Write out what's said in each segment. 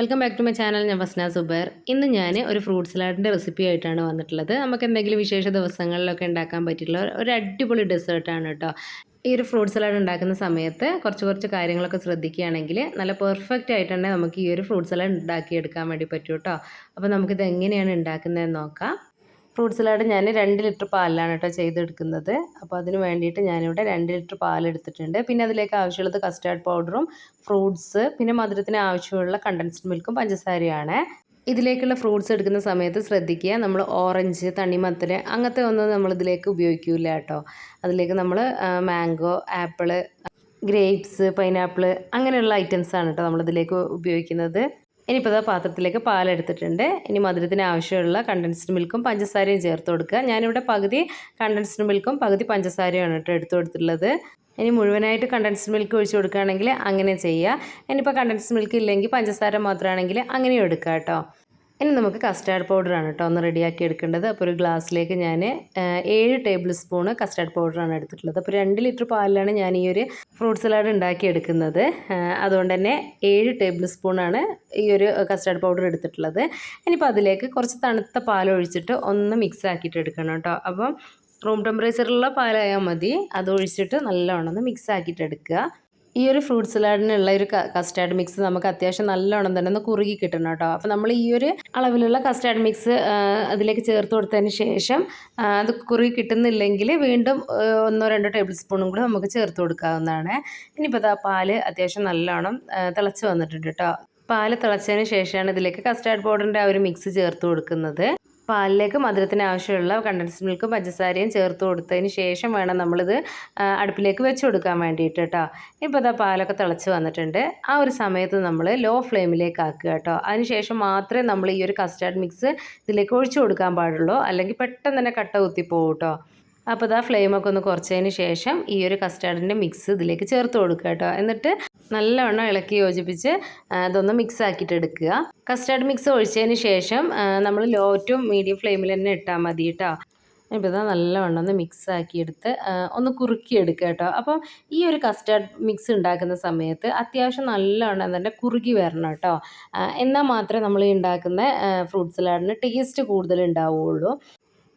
Welcome back to my channel. ഞാൻ ഫസ്ന സുബൈർ. ഇന്ന് ഞാൻ ഒരു ഫ്രൂട്ട് സലാഡിൻ്റെ റെസിപ്പി ആയിട്ടാണ് വന്നിട്ടുള്ളത്. നമുക്ക് എന്തെങ്കിലും വിശേഷ ദിവസങ്ങളിലൊക്കെ ഉണ്ടാക്കാൻ പറ്റിയിട്ടുള്ള ഒരു അടിപൊളി ഡെസേർട്ടാണ് കേട്ടോ. ഈ ഒരു ഫ്രൂട്ട് സലാഡ് ഉണ്ടാക്കുന്ന സമയത്ത് കുറച്ച് കാര്യങ്ങളൊക്കെ ശ്രദ്ധിക്കുകയാണെങ്കിൽ നല്ല പെർഫെക്റ്റ് ആയിട്ട് തന്നെ നമുക്ക് ഈ ഒരു ഫ്രൂട്ട് സലാഡ് ഉണ്ടാക്കിയെടുക്കാൻ വേണ്ടി പറ്റും കേട്ടോ. അപ്പോൾ നമുക്കിത് എങ്ങനെയാണ് ഉണ്ടാക്കുന്നതെന്ന് നോക്കാം. ഫ്രൂട്ട് സലാഡ് ഞാൻ 2 ലിറ്റർ പാലിലാണ് കേട്ടോ ചെയ്തെടുക്കുന്നത്. അപ്പോൾ അതിന് വേണ്ടിയിട്ട് ഞാനിവിടെ 2 ലിറ്റർ പാലെടുത്തിട്ടുണ്ട്. പിന്നെ അതിലേക്ക് ആവശ്യമുള്ളത് കസ്റ്റാർഡ് പൗഡറും ഫ്രൂട്ട്സ്, പിന്നെ മധുരത്തിന് ആവശ്യമുള്ള കണ്ടൻസ്ഡ് മിൽക്കും പഞ്ചസാരയാണ്. ഇതിലേക്കുള്ള ഫ്രൂട്ട്സ് എടുക്കുന്ന സമയത്ത് ശ്രദ്ധിക്കുക, നമ്മൾ ഓറഞ്ച്, തണ്ണിമത്തൻ അങ്ങനത്തെ ഒന്നും നമ്മളിതിലേക്ക് ഉപയോഗിക്കില്ല കേട്ടോ. അതിലേക്ക് നമ്മൾ മാംഗോ, ആപ്പിള്, ഗ്രേപ്സ്, പൈനാപ്പിൾ അങ്ങനെയുള്ള ഐറ്റംസാണ് കേട്ടോ നമ്മളിതിലേക്ക് ഉപയോഗിക്കുന്നത്. ഇനിയിപ്പോൾ ഇതാ പാത്രത്തിലേക്ക് പാലെടുത്തിട്ടുണ്ട്. ഇനി മധുരത്തിന് ആവശ്യമുള്ള കണ്ടൻസ്ഡ് മിൽക്കും പഞ്ചസാരയും ചേർത്ത് കൊടുക്കുക. ഞാനിവിടെ പകുതി കണ്ടൻസ്ഡ് മിൽക്കും പകുതി പഞ്ചസാരയാണ് കേട്ടോ എടുത്തു കൊടുത്തിട്ടുള്ളത്. ഇനി മുഴുവനായിട്ട് കണ്ടൻസ്ഡ് മിൽക്ക് ഒഴിച്ച് കൊടുക്കുകയാണെങ്കിൽ അങ്ങനെ ചെയ്യുക. ഇനിയിപ്പോൾ കണ്ടൻസ്ഡ് മിൽക്ക് ഇല്ലെങ്കിൽ പഞ്ചസാര മാത്രമാണെങ്കിൽ അങ്ങനെയും എടുക്കുക കേട്ടോ. ഇനി നമുക്ക് കസ്റ്റാർഡ് പൗഡറാണ് കേട്ടോ ഒന്ന് റെഡിയാക്കി എടുക്കേണ്ടത്. അപ്പോൾ ഒരു ഗ്ലാസ്സിലേക്ക് ഞാൻ 7 ടേബിൾ സ്പൂണ് കസ്റ്റാർഡ് പൗഡറാണ് എടുത്തിട്ടുള്ളത്. അപ്പോൾ 2 ലിറ്റർ പാലിലാണ് ഞാൻ ഈ ഒരു ഫ്രൂട്ട് സലാഡ് ഉണ്ടാക്കിയെടുക്കുന്നത്. അതുകൊണ്ട് തന്നെ 7 ടേബിൾ സ്പൂണാണ് ഈ ഒരു കസ്റ്റാർഡ് പൗഡർ എടുത്തിട്ടുള്ളത്. ഇനിയിപ്പോൾ അതിലേക്ക് കുറച്ച് തണുത്ത പാൽ ഒഴിച്ചിട്ട് ഒന്ന് മിക്സ് ആക്കിയിട്ട് എടുക്കണം കേട്ടോ. അപ്പം റൂം ടെമ്പറേച്ചറിലുള്ള പാലായാൽ മതി. അത് ഒഴിച്ചിട്ട് നല്ലോണം ഒന്ന് മിക്സ് ആക്കിയിട്ട് എടുക്കുക. ഈ ഒരു ഫ്രൂട്ട് സലാഡിനുള്ള ഒരു കസ്റ്റാർഡ് മിക്സ് നമുക്ക് അത്യാവശ്യം നല്ലോണം തന്നെ ഒന്ന് കുറുകി കിട്ടണം കേട്ടോ. അപ്പോൾ നമ്മൾ ഈ ഒരു അളവിലുള്ള കസ്റ്റാർഡ് മിക്സ് അതിലേക്ക് ചേർത്ത് കൊടുത്തതിന് ശേഷം അത് കുറുകി കിട്ടുന്നില്ലെങ്കിൽ വീണ്ടും 1-2 ടേബിൾ സ്പൂണും കൂടി നമുക്ക് ചേർത്ത് കൊടുക്കാവുന്നതാണ്. ഇനിയിപ്പോൾ ആ പാല് അത്യാവശ്യം നല്ലോണം തിളച്ച് വന്നിട്ടുണ്ട് കേട്ടോ. പാല് തിളച്ചതിന് ശേഷമാണ് ഇതിലേക്ക് കസ്റ്റാർഡ് പൗഡറിൻ്റെ ആ ഒരു മിക്സ് ചേർത്ത് കൊടുക്കുന്നത്. പാലിലേക്ക് മധുരത്തിന് ആവശ്യമുള്ള കണ്ടൻസ്ഡ് മിൽക്കും പഞ്ചസാരയും ചേർത്ത് കൊടുത്തതിന് ശേഷം വേണം നമ്മളിത് അടുപ്പിലേക്ക് വെച്ച് കൊടുക്കാൻ വേണ്ടിയിട്ട് കേട്ടോ. ഇപ്പോൾ ഇതാ പാലൊക്കെ തിളച്ച് വന്നിട്ടുണ്ട്. ആ ഒരു സമയത്ത് നമ്മൾ ലോ ഫ്ലെയിമിലേക്ക് ആക്കുക കേട്ടോ. അതിനുശേഷം മാത്രമേ നമ്മൾ ഈ ഒരു കസ്റ്റാർഡ് മിക്സ് ഇതിലേക്ക് ഒഴിച്ചു കൊടുക്കാൻ പാടുള്ളൂ, അല്ലെങ്കിൽ പെട്ടെന്ന് തന്നെ കട്ട കുത്തിപ്പോകും കേട്ടോ. അപ്പോൾ ഇതാ ഫ്ലെയിമൊക്കെ ഒന്ന് കുറച്ചതിന് ശേഷം ഈ ഒരു കസ്റ്റാർഡിൻ്റെ മിക്സ് ഇതിലേക്ക് ചേർത്ത് കൊടുക്കുക കേട്ടോ. എന്നിട്ട് നല്ലവണ്ണം ഇളക്കി യോജിപ്പിച്ച് ഇതൊന്ന് മിക്സ് ആക്കിയിട്ട് എടുക്കുക. കസ്റ്റാർഡ് മിക്സ് ഒഴിച്ചതിന് ശേഷം നമ്മൾ ലോ ടു മീഡിയം ഫ്ലെയിമിൽ തന്നെ ഇട്ടാൽ മതി കേട്ടോ. ഇപ്പോൾ ഇതാ നല്ലവണ്ണം ഒന്ന് മിക്സ് ആക്കിയെടുത്ത് ഒന്ന് കുറുക്കിയെടുക്കുക കേട്ടോ. അപ്പം ഈ ഒരു കസ്റ്റാർഡ് മിക്സ് ഉണ്ടാക്കുന്ന സമയത്ത് അത്യാവശ്യം നല്ലവണ്ണം തന്നെ കുറുകി വരണം കേട്ടോ. എന്നാൽ മാത്രമേ നമ്മൾ ഈ ഉണ്ടാക്കുന്ന ഫ്രൂട്ട് സലാഡിന് ടേസ്റ്റ് കൂടുതൽ ഉണ്ടാവുകയുള്ളൂ.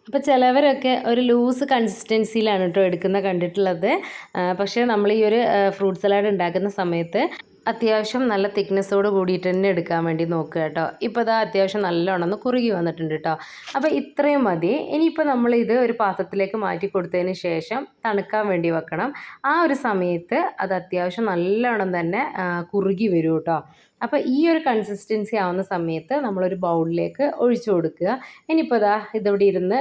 അപ്പോൾ ചിലവരൊക്കെ ഒരു ലൂസ് കൺസിസ്റ്റൻസിയിലാണ് കേട്ടോ എടുക്കുന്നത് കണ്ടിട്ടുള്ളത്. പക്ഷേ നമ്മൾ ഈ ഒരു ഫ്രൂട്ട് സലാഡ് ഉണ്ടാക്കുന്ന സമയത്ത് അത്യാവശ്യം നല്ല തിക്നെസ്സോട് കൂടിയിട്ട് തന്നെ എടുക്കാൻ വേണ്ടി നോക്കുക കേട്ടോ. ഇപ്പോൾ ഇതാ അത്യാവശ്യം നല്ലോണം ഒന്ന് കുറുകി വന്നിട്ടുണ്ട് കേട്ടോ. അപ്പോൾ ഇത്രയും മതി. ഇനിയിപ്പോൾ നമ്മളിത് ഒരു പാത്രത്തിലേക്ക് മാറ്റി കൊടുത്തതിന് ശേഷം തണുക്കാൻ വേണ്ടി വെക്കണം. ആ ഒരു സമയത്ത് അത് അത്യാവശ്യം നല്ലോണം തന്നെ കുറുകി വരും കേട്ടോ. അപ്പോൾ ഈ ഒരു കൺസിസ്റ്റൻസി ആവുന്ന സമയത്ത് നമ്മളൊരു ബൗളിലേക്ക് ഒഴിച്ചു കൊടുക്കുക. ഇനിയിപ്പോൾ ഇതാ ഇതിവിടെ ഇരുന്ന്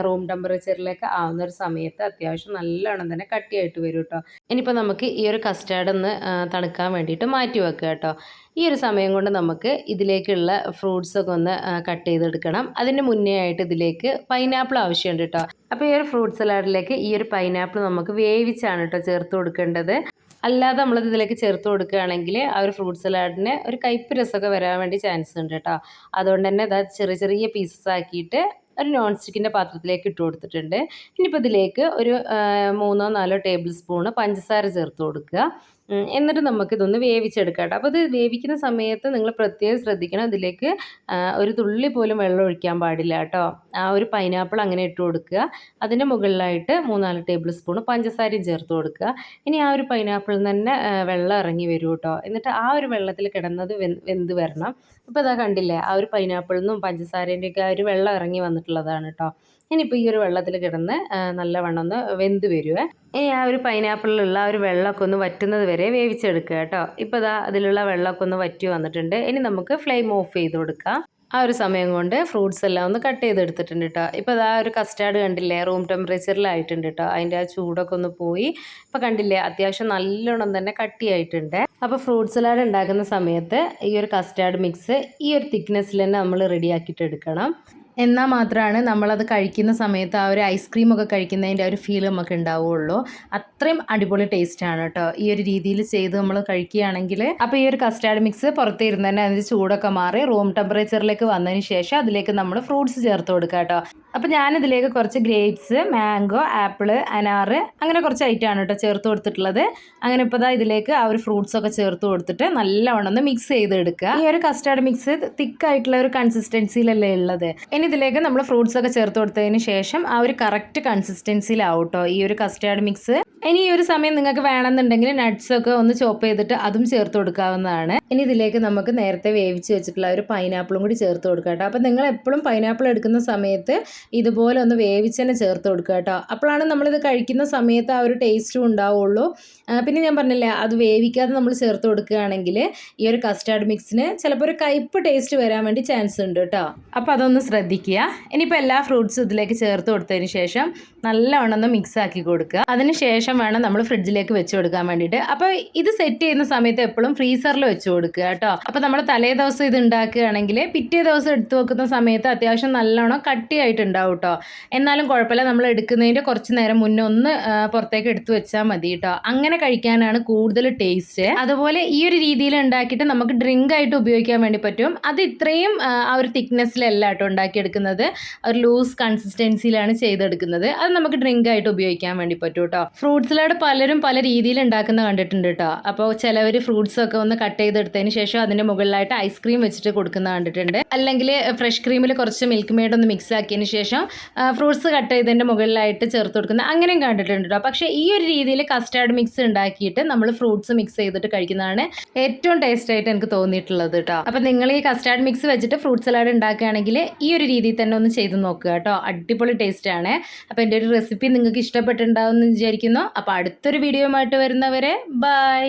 റൂം ടെമ്പറേച്ചറിലേക്ക് ആവുന്ന ഒരു സമയത്ത് അത്യാവശ്യം നല്ലോണം തന്നെ കട്ടിയായിട്ട് വരും കേട്ടോ. ഇനിയിപ്പോൾ നമുക്ക് ഈ ഒരു കസ്റ്റാർഡ് ഒന്ന് തണുക്കാൻ വേണ്ടിയിട്ട് മാറ്റി വെക്കുക കേട്ടോ. ഈ ഒരു സമയം കൊണ്ട് നമുക്ക് ഇതിലേക്കുള്ള ഫ്രൂട്ട്സൊക്കെ ഒന്ന് കട്ട് ചെയ്തെടുക്കണം. അതിന് മുന്നേ ആയിട്ട് ഇതിലേക്ക് പൈനാപ്പിൾ ആവശ്യമുണ്ട് കേട്ടോ. അപ്പോൾ ഈ ഒരു ഫ്രൂട്ട് സലാഡിലേക്ക് ഈ ഒരു പൈനാപ്പിൾ നമുക്ക് വേവിച്ചാണ് കേട്ടോ ചേർത്ത് കൊടുക്കേണ്ടത്. അല്ലാതെ നമ്മളത് ഇതിലേക്ക് ചേർത്ത് കൊടുക്കുകയാണെങ്കിൽ ആ ഒരു ഫ്രൂട്ട് സലാഡിന് ഒരു കയ്പ്പ് രസമൊക്കെ വരാൻ വേണ്ടി ചാൻസ് ഉണ്ട് കേട്ടോ. അതുകൊണ്ട് തന്നെ അത് ചെറിയ പീസസ് ആക്കിയിട്ട് ഒരു നോൺ സ്റ്റിക്കിൻ്റെ പാത്രത്തിലേക്ക് ഇട്ട് കൊടുത്തിട്ടുണ്ട്. ഇനിയിപ്പോൾ ഇതിലേക്ക് ഒരു 3-4 ടേബിൾ സ്പൂണ് പഞ്ചസാര ചേർത്ത് കൊടുക്കുക. എന്നിട്ട് നമുക്കിതൊന്ന് വേവിച്ചെടുക്കാം കേട്ടോ. അപ്പോൾ ഇത് വേവിക്കുന്ന സമയത്ത് നിങ്ങൾ പ്രത്യേകം ശ്രദ്ധിക്കണം, ഇതിലേക്ക് ഒരു തുള്ളി പോലും വെള്ളം ഒഴിക്കാൻ പാടില്ല കേട്ടോ. ആ ഒരു പൈനാപ്പിൾ അങ്ങനെ ഇട്ട് കൊടുക്കുക. അതിൻ്റെ മുകളിലായിട്ട് 3-4 ടേബിൾ സ്പൂണ് പഞ്ചസാരയും ചേർത്ത് കൊടുക്കുക. ഇനി ആ ഒരു പൈനാപ്പിളിൽ നിന്ന് തന്നെ വെള്ളം ഇറങ്ങി വരും കേട്ടോ. എന്നിട്ട് ആ ഒരു വെള്ളത്തിൽ കിടന്നത് വെന്ത് വരണം. ഇപ്പോൾ ഇതാ കണ്ടില്ലേ, ആ ഒരു പൈനാപ്പിളിൽ നിന്നും പഞ്ചസാരേൻ്റെയൊക്കെ ആ ഒരു വെള്ളം ഇറങ്ങി വന്നിട്ടുള്ളതാണ് കേട്ടോ. ഇനിയിപ്പോൾ ഈ ഒരു വെള്ളത്തിൽ കിടന്ന് നല്ലവണ്ണം ഒന്ന് വെന്ത് വരുവേ. ഇനി ആ ഒരു പൈനാപ്പിളിലുള്ള ആ ഒരു വെള്ളമൊക്കെ ഒന്ന് വറ്റുന്നത് വരെ വേവിച്ചെടുക്കുക കേട്ടോ. ഇപ്പോൾ ഇതാ അതിലുള്ള വെള്ളമൊക്കെ ഒന്ന് വറ്റി വന്നിട്ടുണ്ട്. ഇനി നമുക്ക് ഫ്ലെയിം ഓഫ് ചെയ്ത് കൊടുക്കാം. ആ ഒരു സമയം കൊണ്ട് ഫ്രൂട്ട്സ് എല്ലാം ഒന്ന് കട്ട് ചെയ്തെടുത്തിട്ടുണ്ട് കേട്ടോ. ഇപ്പോൾ ഇതാ ഒരു കസ്റ്റാർഡ് കണ്ടില്ലേ, റൂം ടെമ്പറേച്ചറിലായിട്ടുണ്ട് കേട്ടോ. അതിൻ്റെ ആ ചൂടൊക്കെ ഒന്ന് പോയി. ഇപ്പോൾ കണ്ടില്ലേ, അത്യാവശ്യം നല്ലോണം തന്നെ കട്ടിയായിട്ടുണ്ട്. അപ്പോൾ ഫ്രൂട്ട് സലാഡ് ഉണ്ടാക്കുന്ന സമയത്ത് ഈ ഒരു കസ്റ്റാർഡ് മിക്സ് ഈ ഒരു തിക്നെസ്സിൽ തന്നെ നമ്മൾ റെഡിയാക്കിയിട്ട് എടുക്കണം. എന്നാൽ മാത്രമാണ് നമ്മളത് കഴിക്കുന്ന സമയത്ത് ആ ഒരു ഐസ്ക്രീമൊക്കെ കഴിക്കുന്നതിൻ്റെ ആ ഒരു ഫീൽ നമുക്ക് ഉണ്ടാവുകയുള്ളൂ. അത്രയും അടിപൊളി ടേസ്റ്റാണ് കേട്ടോ ഈ ഒരു രീതിയിൽ ചെയ്ത് നമ്മൾ കഴിക്കുകയാണെങ്കിൽ. അപ്പോൾ ഈ ഒരു കസ്റ്റാർഡ് മിക്സ് പുറത്ത് ഇരുന്ന് തന്നെ അതിൻ്റെ ചൂടൊക്കെ മാറി റൂം ടെമ്പറേച്ചറിലേക്ക് വന്നതിന് ശേഷം അതിലേക്ക് നമ്മൾ ഫ്രൂട്ട്സ് ചേർത്ത് കൊടുക്കുക കേട്ടോ. അപ്പോൾ ഞാനിതിലേക്ക് കുറച്ച് ഗ്രേപ്സ്, മാംഗോ, ആപ്പിള്, അനാറ് അങ്ങനെ കുറച്ച് ഐറ്റമാണ് കേട്ടോ ചേർത്ത് കൊടുത്തിട്ടുള്ളത്. അങ്ങനെ ഇപ്പോൾ ഇതിലേക്ക് ആ ഒരു ഫ്രൂട്ട്സൊക്കെ ചേർത്ത് കൊടുത്തിട്ട് നല്ലവണ്ണം ഒന്ന് മിക്സ് ചെയ്തെടുക്കുക. ഈ ഒരു കസ്റ്റാർഡ് മിക്സ് തിക്കായിട്ടുള്ള ഒരു കൺസിസ്റ്റൻസിയിലല്ലേ ഉള്ളത്. ഇനി ഇതിലേക്ക് നമ്മൾ ഫ്രൂട്ട്സ് ഒക്കെ ചേർത്ത് കൊടുത്തതിന് ശേഷം ആ ഒരു കറക്റ്റ് കൺസിസ്റ്റൻസിയിലാവും കേട്ടോ ഈ ഒരു കസ്റ്റാർഡ് മിക്സ്. ഇനി ഈ ഒരു സമയം നിങ്ങൾക്ക് വേണമെന്നുണ്ടെങ്കിൽ നട്ട്സ് ഒക്കെ ഒന്ന് ചോപ്പ് ചെയ്തിട്ട് അതും ചേർത്ത് കൊടുക്കാവുന്നതാണ്. ഇനി ഇതിലേക്ക് നമുക്ക് നേരത്തെ വേവിച്ച് വെച്ചിട്ടുള്ള ഒരു പൈനാപ്പിളും കൂടി ചേർത്ത് കൊടുക്കാം കേട്ടോ. അപ്പോൾ നിങ്ങൾ എപ്പോഴും പൈനാപ്പിൾ എടുക്കുന്ന സമയത്ത് ഇതുപോലെ ഒന്ന് വേവിച്ച് തന്നെ ചേർത്ത് കൊടുക്കുക കേട്ടോ. അപ്പോഴാണ് നമ്മളിത് കഴിക്കുന്ന സമയത്ത് ആ ഒരു ടേസ്റ്റും ഉണ്ടാവുള്ളൂ. പിന്നെ ഞാൻ പറഞ്ഞില്ലേ, അത് വേവിക്കാതെ നമ്മൾ ചേർത്ത് കൊടുക്കുകയാണെങ്കിൽ ഈ ഒരു കസ്റ്റാർഡ് മിക്സിന് ചിലപ്പോൾ ഒരു കയ്പ്പ് ടേസ്റ്റ് വരാൻ വേണ്ടി ചാൻസ് ഉണ്ട് കേട്ടോ. അപ്പോൾ അതൊന്ന് ശ്രദ്ധിക്കുക. ഇനിയിപ്പോൾ എല്ലാ ഫ്രൂട്ട്സും ഇതിലേക്ക് ചേർത്ത് കൊടുത്തതിന് ശേഷം നല്ലവണ്ണം ഒന്ന് മിക്സ് ആക്കി കൊടുക്കുക. അതിന് ശേഷം വേണം നമ്മൾ ഫ്രിഡ്ജിലേക്ക് വെച്ച് കൊടുക്കാൻ വേണ്ടിയിട്ട്. അപ്പോൾ ഇത് സെറ്റ് ചെയ്യുന്ന സമയത്ത് എപ്പോഴും ഫ്രീസറിൽ വെച്ച് കൊടുക്കുക കേട്ടോ. അപ്പോൾ നമ്മൾ തലേ ദിവസം ഇത് ഉണ്ടാക്കുകയാണെങ്കിൽ പിറ്റേ ദിവസം എടുത്തു വെക്കുന്ന സമയത്ത് അത്യാവശ്യം നല്ലോണം കട്ടിയായിട്ടുണ്ടാവും കേട്ടോ. എന്നാലും കുഴപ്പമില്ല, നമ്മൾ എടുക്കുന്നതിൻ്റെ കുറച്ച് നേരം മുന്നേ ഒന്ന് പുറത്തേക്ക് എടുത്തു വെച്ചാൽ മതി കേട്ടോ. അങ്ങനെ കഴിക്കാനാണ് കൂടുതൽ ടേസ്റ്റ്. അതുപോലെ ഈ ഒരു രീതിയിൽ ഉണ്ടാക്കിയിട്ട് നമുക്ക് ഡ്രിങ്ക് ആയിട്ട് ഉപയോഗിക്കാൻ വേണ്ടി പറ്റും. അത് ഇത്രയും ആ ഒരു തിക്നെസ്സിലല്ല കേട്ടോ ഉണ്ടാക്കിയെടുക്കുന്നത്, ഒരു ലൂസ് കൺസിസ്റ്റൻസിയിലാണ് ചെയ്തെടുക്കുന്നത്. അത് നമുക്ക് ഡ്രിങ്ക് ആയിട്ട് ഉപയോഗിക്കാൻ വേണ്ടി പറ്റും കേട്ടോ. ഫ്രൂട്ട് സലാഡ് പലരും പല രീതിയിൽ ഉണ്ടാക്കുന്ന കണ്ടിട്ടുണ്ട് കേട്ടോ. അപ്പോൾ ചിലവർ ഫ്രൂട്ട്സ് ഒക്കെ ഒന്ന് കട്ട് ചെയ്തെടുത്തതിന് ശേഷം അതിൻ്റെ മുകളിലായിട്ട് ഐസ്ക്രീം വെച്ചിട്ട് കൊടുക്കുന്ന കണ്ടിട്ടുണ്ട്. അല്ലെങ്കിൽ ഫ്രഷ് ക്രീമിൽ കുറച്ച് മിൽക്ക് മെയ്ഡ് ഒന്ന് മിക്സ് ആക്കിയതിന് ശേഷം ഫ്രൂട്ട്സ് കട്ട് ചെയ്തതിൻ്റെ മുകളിലായിട്ട് ചേർത്ത് കൊടുക്കുന്ന അങ്ങനെയും കണ്ടിട്ടുണ്ട് കേട്ടോ. പക്ഷേ ഈ ഒരു രീതിയിൽ കസ്റ്റാർഡ് മിക്സ് ഉണ്ടാക്കിയിട്ട് നമ്മൾ ഫ്രൂട്ട്സ് മിക്സ് ചെയ്തിട്ട് കഴിക്കുന്നതാണ് ഏറ്റവും ടേസ്റ്റ് ആയിട്ട് എനിക്ക് തോന്നിയിട്ടുള്ളത് കേട്ടോ. അപ്പോൾ നിങ്ങൾ ഈ കസ്റ്റാർഡ് മിക്സ് വെച്ചിട്ട് ഫ്രൂട്ട് സലാഡ് ഉണ്ടാക്കുകയാണെങ്കിൽ ഈ ഒരു രീതിയിൽ തന്നെ ഒന്ന് ചെയ്ത് നോക്കുക കേട്ടോ. അടിപൊളി ടേസ്റ്റാണ്. അപ്പോൾ എൻ്റെ ഒരു റെസിപ്പി നിങ്ങൾക്ക് ഇഷ്ടപ്പെട്ടിട്ടുണ്ടാവും എന്ന് വിചാരിക്കുന്നു. അപ്പോൾ അടുത്തൊരു വീഡിയോയുമായിട്ട് വരുന്നവരെ ബൈ.